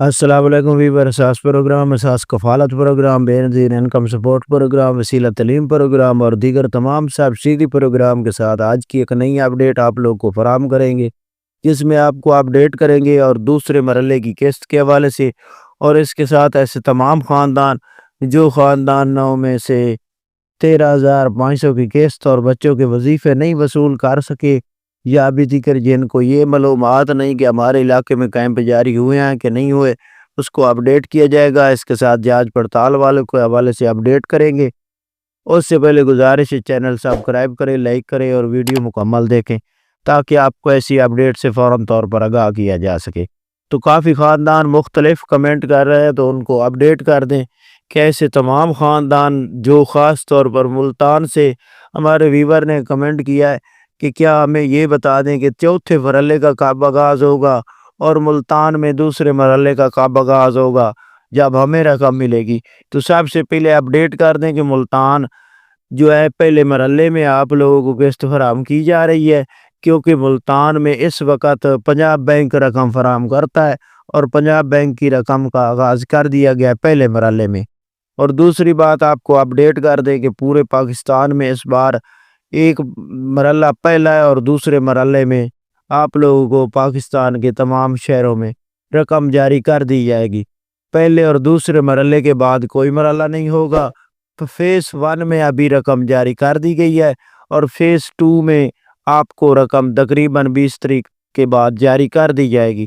السلام علیکم ویور اساس پروگرام اساس کفالت پروگرام بے نظیر انکم سپورٹ پروگرام وسیلہ تعلیم پروگرام اور دیگر تمام سبسڈی پروگرام کے ساتھ آج کی ایک نئی اپڈیٹ آپ لوگ کو فراہم کریں گے، جس میں آپ کو اپڈیٹ کریں گے اور دوسرے مرحلے کی قسط کے حوالے سے، اور اس کے ساتھ ایسے تمام خاندان جو خاندانوں میں سے 13,500 کی قسط اور بچوں کے وظیفے نہیں وصول کر سکے، یا ابھی تک جن کو یہ معلومات نہیں کہ ہمارے علاقے میں کیمپ جاری ہوئے ہیں کہ نہیں ہوئے، اس کو اپڈیٹ کیا جائے گا۔ اس کے ساتھ جانچ پڑتال والوں کے حوالے سے اپڈیٹ کریں گے۔ اس سے پہلے گزارش ہے چینل سبسکرائب کریں، لائک کریں اور ویڈیو مکمل دیکھیں تاکہ آپ کو ایسی اپڈیٹ سے فوراً طور پر آگاہ کیا جا سکے۔ تو کافی خاندان مختلف کمنٹ کر رہے ہیں، تو ان کو اپڈیٹ کر دیں کہ ایسے تمام خاندان جو خاص طور پر ملتان سے ہمارے ویور نے کمنٹ کیا ہے کہ کیا ہمیں یہ بتا دیں کہ چوتھے مرحلے کا کب آغاز ہوگا اور ملتان میں دوسرے مرحلے کا کب آغاز ہوگا جب ہمیں رقم ملے گی۔ تو سب سے پہلے اپڈیٹ کر دیں کہ ملتان جو ہے پہلے مرحلے میں آپ لوگوں کو قسط فراہم کی جا رہی ہے، کیونکہ ملتان میں اس وقت پنجاب بینک رقم فراہم کرتا ہے اور پنجاب بینک کی رقم کا آغاز کر دیا گیا پہلے مرحلے میں۔ اور دوسری بات آپ کو اپڈیٹ کر دیں کہ پورے پاکستان میں اس بار ایک مرحلہ پہلا ہے اور دوسرے مرحلے میں آپ لوگوں کو پاکستان کے تمام شہروں میں رقم جاری کر دی جائے گی۔ پہلے اور دوسرے مرحلے کے بعد کوئی مرحلہ نہیں ہوگا۔ تو فیس 1 میں ابھی رقم جاری کر دی گئی ہے اور فیس 2 میں آپ کو رقم تقریباً 20 تاریخ کے بعد جاری کر دی جائے گی۔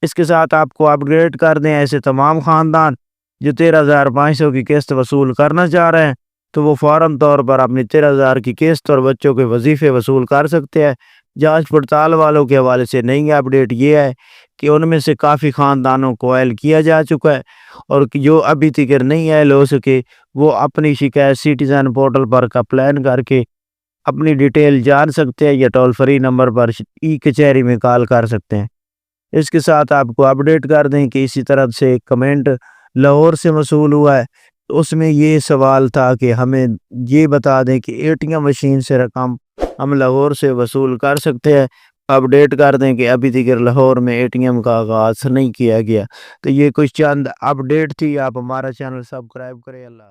اس کے ساتھ آپ کو اپڈیٹ کر دیں ایسے تمام خاندان جو 13,500 کی قسط وصول کرنا چاہ رہے ہیں، تو وہ فوراً طور پر اپنی 13,000 کی قسط اور بچوں کے وظیفے وصول کر سکتے ہیں۔ جانچ پڑتال والوں کے حوالے سے نئی اپڈیٹ یہ ہے کہ ان میں سے کافی خاندانوں کو ایل کیا جا چکا ہے، اور جو ابھی تک نہیں ایل ہو سکے وہ اپنی شکایت سٹیزن پورٹل پر کمپلین کر کے اپنی ڈیٹیل جان سکتے ہیں، یا ٹول فری نمبر پر ای کچہری میں کال کر سکتے ہیں۔ اس کے ساتھ آپ کو اپڈیٹ کر دیں کہ اسی طرح سے ایک کمنٹ لاہور سے موصول ہوا ہے، اس میں یہ سوال تھا کہ ہمیں یہ بتا دیں کہ اے ٹی ایم مشین سے رقم ہم لاہور سے وصول کر سکتے ہیں۔ اپڈیٹ کر دیں کہ ابھی تک لاہور میں اے ٹی ایم کا آغاز نہیں کیا گیا۔ تو یہ کچھ چند اپڈیٹ تھی، آپ ہمارا چینل سبسکرائب کریں۔ اللہ